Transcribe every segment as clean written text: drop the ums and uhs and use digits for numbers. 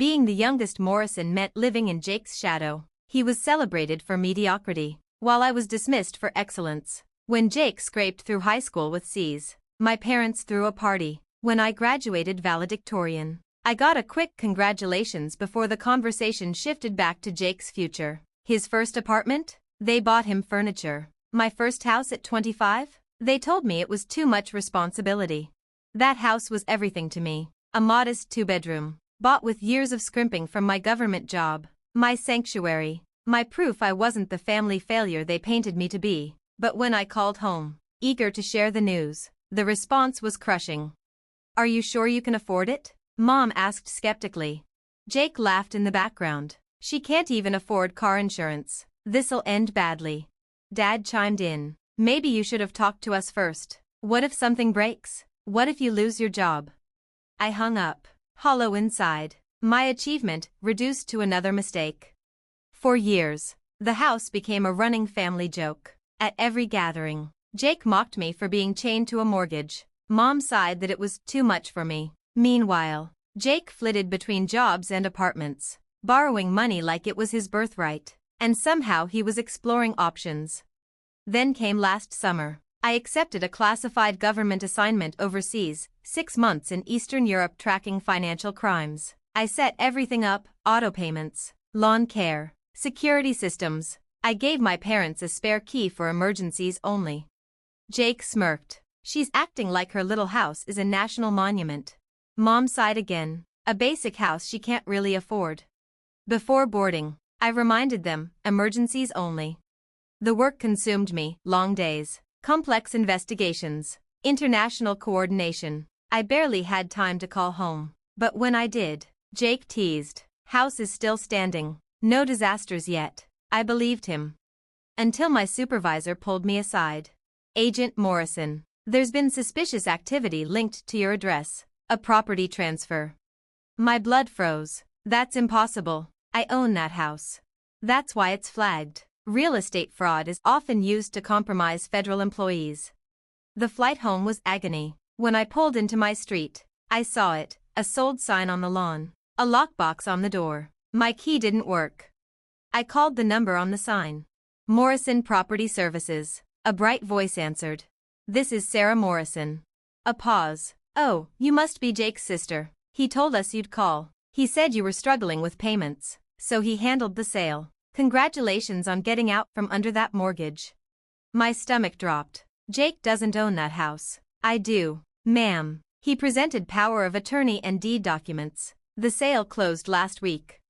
Being the youngest Morrison meant living in Jake's shadow. He was celebrated for mediocrity, while I was dismissed for excellence. When Jake scraped through high school with C's, my parents threw a party. When I graduated valedictorian, I got a quick congratulations before the conversation shifted back to Jake's future. His first apartment? They bought him furniture. My first house at 25? They told me it was too much responsibility. That house was everything to me. A modest 2-bedroom, bought with years of scrimping from my government job. My sanctuary. My proof I wasn't the family failure they painted me to be. But when I called home, eager to share the news, the response was crushing. "Are you sure you can afford it?" Mom asked skeptically. Jake laughed in the background. "She can't even afford car insurance. This'll end badly." Dad chimed in. "Maybe you should have talked to us first. What if something breaks? What if you lose your job?" I hung up, hollow inside. My achievement reduced to another mistake. For years, the house became a running family joke. At every gathering, Jake mocked me for being chained to a mortgage. Mom sighed that it was too much for me. Meanwhile, Jake flitted between jobs and apartments, borrowing money like it was his birthright, and somehow he was exploring options. Then came last summer. I accepted a classified government assignment overseas, 6 months in Eastern Europe tracking financial crimes. I set everything up: auto payments, lawn care, security systems. I gave my parents a spare key for emergencies only. Jake smirked. "She's acting like her little house is a national monument." Mom sighed again. "A basic house she can't really afford." Before boarding, I reminded them, emergencies only. The work consumed me: long days, complex investigations, international coordination. I barely had time to call home. But when I did, Jake teased, "House is still standing. No disasters yet." I believed him. Until my supervisor pulled me aside. "Agent Morrison, there's been suspicious activity linked to your address. A property transfer." My blood froze. "That's impossible. I own that house." "That's why it's flagged. Real estate fraud is often used to compromise federal employees." The flight home was agony. When I pulled into my street, I saw it: a sold sign on the lawn, a lockbox on the door. My key didn't work. I called the number on the sign. "Morrison Property Services." A bright voice answered. "This is Sarah Morrison." A pause. "Oh, you must be Jake's sister. He told us you'd call. He said you were struggling with payments, so he handled the sale. Congratulations on getting out from under that mortgage." My stomach dropped. "Jake doesn't own that house." "I do, ma'am. He presented power of attorney and deed documents. The sale closed last week."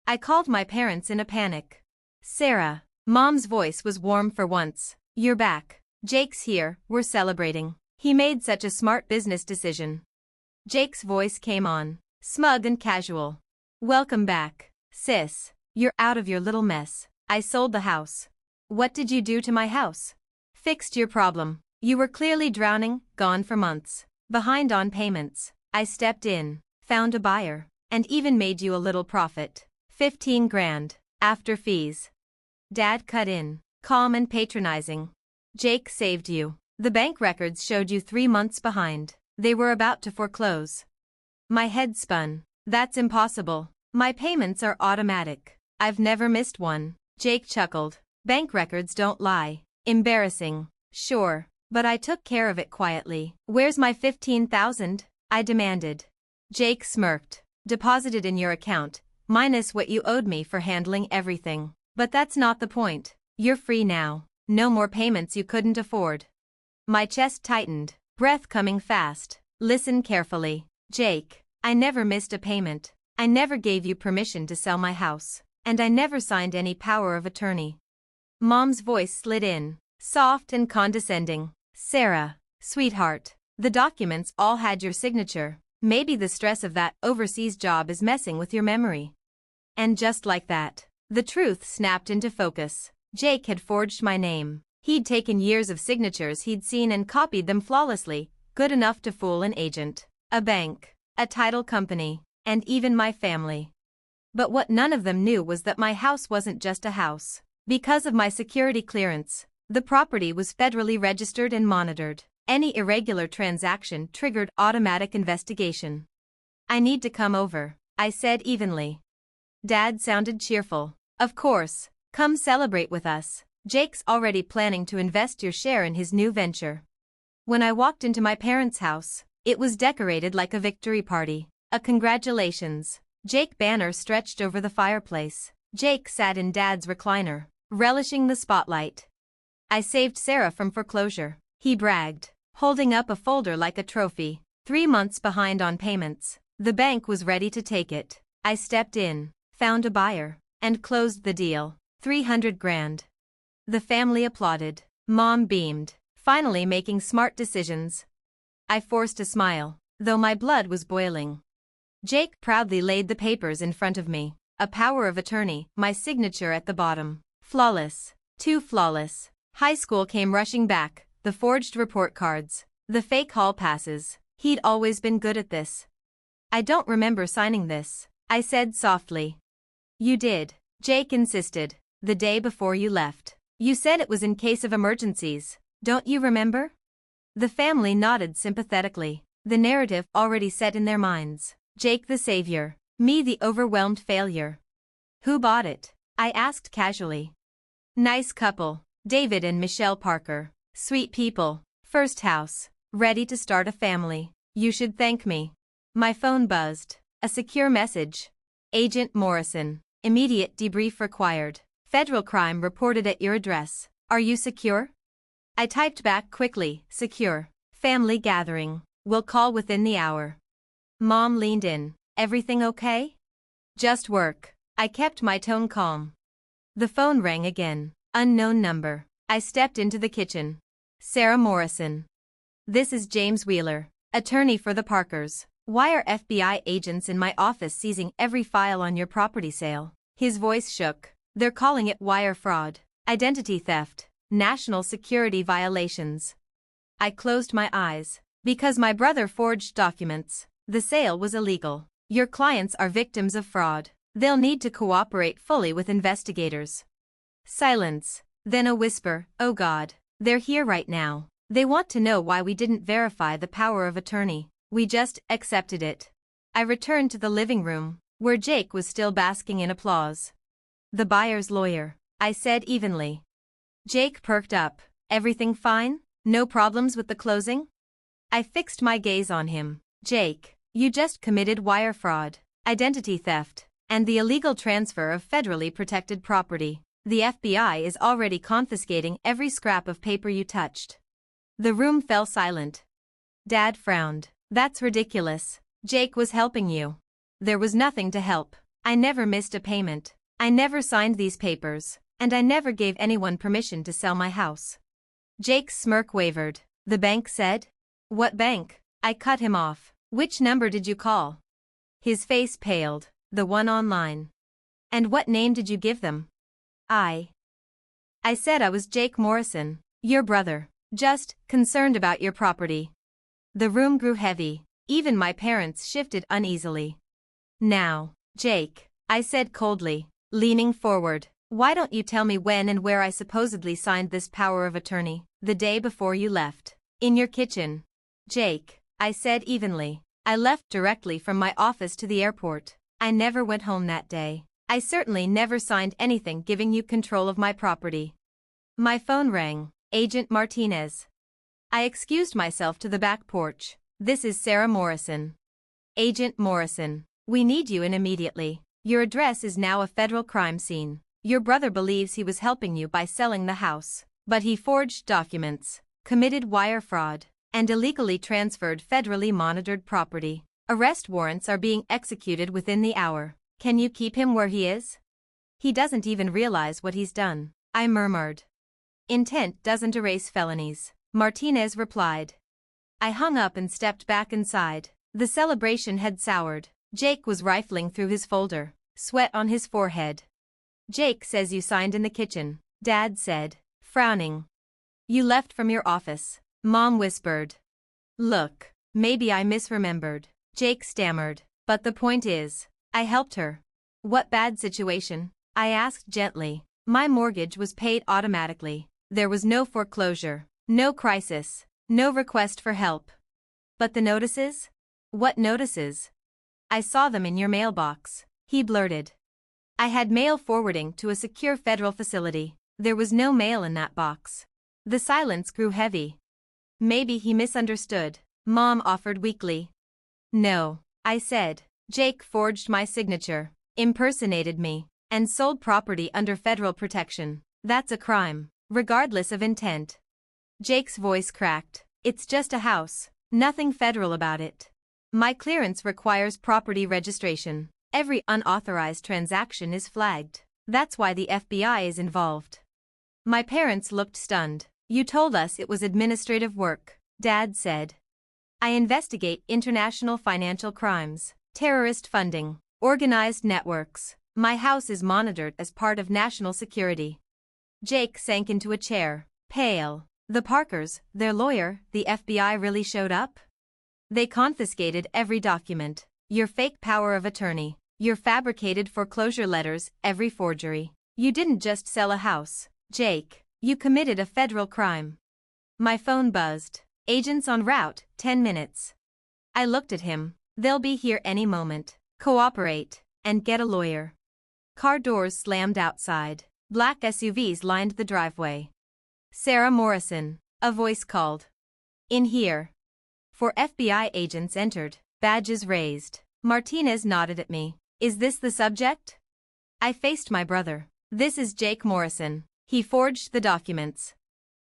I called my parents in a panic. "Sarah." Mom's voice was warm for once. "You're back. Jake's here, we're celebrating. He made such a smart business decision." Jake's voice came on, smug and casual. "Welcome back, sis. You're out of your little mess. I sold the house." "What did you do to my house?" "Fixed your problem. You were clearly drowning, gone for months, behind on payments. I stepped in, found a buyer, and even made you a little profit. 15 grand, after fees." Dad cut in, calm and patronizing. "Jake saved you. The bank records showed you 3 months behind. They were about to foreclose." My head spun. "That's impossible. My payments are automatic. I've never missed one." Jake chuckled. "Bank records don't lie." "Embarrassing." "Sure, but I took care of it quietly." "Where's my 15,000? I demanded. Jake smirked. "Deposited in your account, minus what you owed me for handling everything. But that's not the point. You're free now. No more payments you couldn't afford." My chest tightened, breath coming fast. "Listen carefully, Jake. I never missed a payment. I never gave you permission to sell my house. And I never signed any power of attorney." Mom's voice slid in, soft and condescending. "Sarah, sweetheart, the documents all had your signature. Maybe the stress of that overseas job is messing with your memory." And just like that, the truth snapped into focus. Jake had forged my name. He'd taken years of signatures he'd seen and copied them flawlessly, good enough to fool an agent, a bank, a title company, and even my family. But what none of them knew was that my house wasn't just a house. Because of my security clearance, the property was federally registered and monitored. Any irregular transaction triggered automatic investigation. "I need to come over." I said evenly. Dad sounded cheerful. Of course. Come celebrate with us. Jake's already planning to invest your share in his new venture. When I walked into my parents' house, it was decorated like a victory party. A congratulations. Jake banner stretched over the fireplace. Jake sat in Dad's recliner, relishing the spotlight. I saved Sarah from foreclosure, he bragged, holding up a folder like a trophy. 3 months behind on payments. The bank was ready to take it. I stepped in, found a buyer, and closed the deal. 300 grand. The family applauded. Mom beamed, finally making smart decisions. I forced a smile, though my blood was boiling. Jake proudly laid the papers in front of me. A power of attorney, my signature at the bottom. Flawless. Too flawless. High school came rushing back, the forged report cards, the fake hall passes. He'd always been good at this. I don't remember signing this, I said softly. You did, Jake insisted, the day before you left. You said it was in case of emergencies, don't you remember? The family nodded sympathetically, the narrative already set in their minds. Jake the savior, me the overwhelmed failure. Who bought it? I asked casually. Nice couple, David and Michelle Parker. Sweet people, first house, ready to start a family. You should thank me. My phone buzzed. A secure message. Agent Morrison, immediate debrief required. Federal crime reported at your address. Are you secure? I typed back quickly, secure. Family gathering. Will call within the hour. Mom leaned in. Everything okay? Just work. I kept my tone calm. The phone rang again. Unknown number. I stepped into the kitchen. Sarah Morrison. This is James Wheeler, attorney for the Parkers. Why are FBI agents in my office seizing every file on your property sale? His voice shook. They're calling it wire fraud, identity theft, national security violations. I closed my eyes. Because my brother forged documents, the sale was illegal. Your clients are victims of fraud. They'll need to cooperate fully with investigators. Silence. Then a whisper, oh God, they're here right now. They want to know why we didn't verify the power of attorney. We just accepted it. I returned to the living room, where Jake was still basking in applause. The buyer's lawyer, I said evenly. Jake perked up. Everything fine? No problems with the closing? I fixed my gaze on him. Jake, you just committed wire fraud, identity theft, and the illegal transfer of federally protected property. The FBI is already confiscating every scrap of paper you touched. The room fell silent. Dad frowned. That's ridiculous. Jake was helping you. There was nothing to help. I never missed a payment. I never signed these papers, and I never gave anyone permission to sell my house. Jake's smirk wavered. The bank said? What bank? I cut him off. Which number did you call? His face paled. The one online. And what name did you give them? I said I was Jake Morrison, your brother, just concerned about your property. The room grew heavy. Even my parents shifted uneasily. Now, Jake, I said coldly, leaning forward, why don't you tell me when and where I supposedly signed this power of attorney? The day before you left. In your kitchen. Jake, I said evenly. I left directly from my office to the airport. I never went home that day. I certainly never signed anything giving you control of my property. My phone rang. Agent Martinez. I excused myself to the back porch. This is Sarah Morrison. Agent Morrison, we need you in immediately. Your address is now a federal crime scene. Your brother believes he was helping you by selling the house, but he forged documents, committed wire fraud, and illegally transferred federally monitored property. Arrest warrants are being executed within the hour. Can you keep him where he is? He doesn't even realize what he's done, I murmured. Intent doesn't erase felonies, Martinez replied. I hung up and stepped back inside. The celebration had soured. Jake was rifling through his folder, sweat on his forehead. Jake says you signed in the kitchen, Dad said, frowning. You left from your office, Mom whispered. Look, maybe I misremembered, Jake stammered, but the point is, I helped her. What bad situation? I asked gently. My mortgage was paid automatically. There was no foreclosure, no crisis, no request for help. But the notices? What notices? I saw them in your mailbox, he blurted. I had mail forwarding to a secure federal facility. There was no mail in that box. The silence grew heavy. Maybe he misunderstood, Mom offered weakly. No, I said. Jake forged my signature, impersonated me, and sold property under federal protection. That's a crime, regardless of intent. Jake's voice cracked. It's just a house, nothing federal about it. My clearance requires property registration. Every unauthorized transaction is flagged. That's why the FBI is involved. My parents looked stunned. You told us it was administrative work, Dad said. I investigate international financial crimes, terrorist funding, organized networks. My house is monitored as part of national security. Jake sank into a chair, pale. The Parkers, their lawyer, the FBI really showed up? They confiscated every document, your fake power of attorney, your fabricated foreclosure letters, every forgery. You didn't just sell a house, Jake, you committed a federal crime. My phone buzzed. Agents en route, 10 minutes. I looked at him. They'll be here any moment. Cooperate, and get a lawyer. Car doors slammed outside. Black SUVs lined the driveway. Sarah Morrison, a voice called. In here. 4 FBI agents entered, badges raised. Martinez nodded at me. Is this the subject? I faced my brother. This is Jake Morrison. He forged the documents.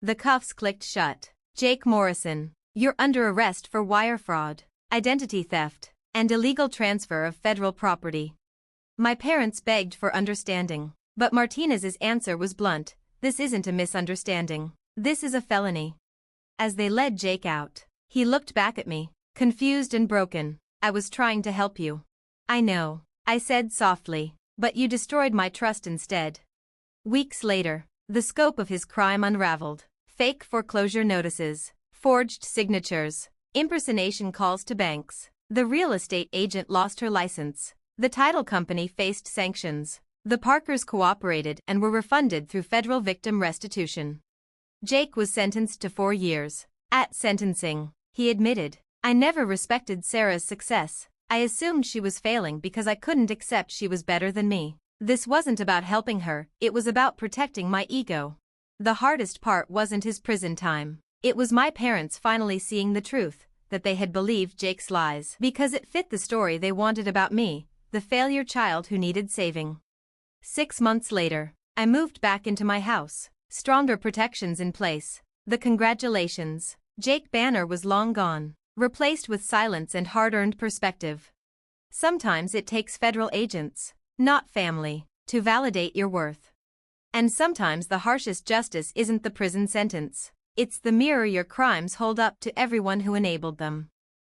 The cuffs clicked shut. Jake Morrison, you're under arrest for wire fraud, identity theft, and illegal transfer of federal property. My parents begged for understanding, but Martinez's answer was blunt. This isn't a misunderstanding. This is a felony. As they led Jake out, he looked back at me, confused and broken. I was trying to help you. I know, I said softly, but you destroyed my trust instead. Weeks later, the scope of his crime unraveled. Fake foreclosure notices, forged signatures, impersonation calls to banks. The real estate agent lost her license. The title company faced sanctions. The Parkers cooperated and were refunded through federal victim restitution. Jake was sentenced to 4 years. At sentencing, he admitted, I never respected Sarah's success. I assumed she was failing because I couldn't accept she was better than me. This wasn't about helping her, it was about protecting my ego. The hardest part wasn't his prison time. It was my parents finally seeing the truth, that they had believed Jake's lies because it fit the story they wanted about me, the failure child who needed saving. 6 months later, I moved back into my house, stronger protections in place. The congratulations, Jake banner was long gone, replaced with silence and hard-earned perspective. Sometimes it takes federal agents, not family, to validate your worth. And sometimes the harshest justice isn't the prison sentence. It's the mirror your crimes hold up to everyone who enabled them.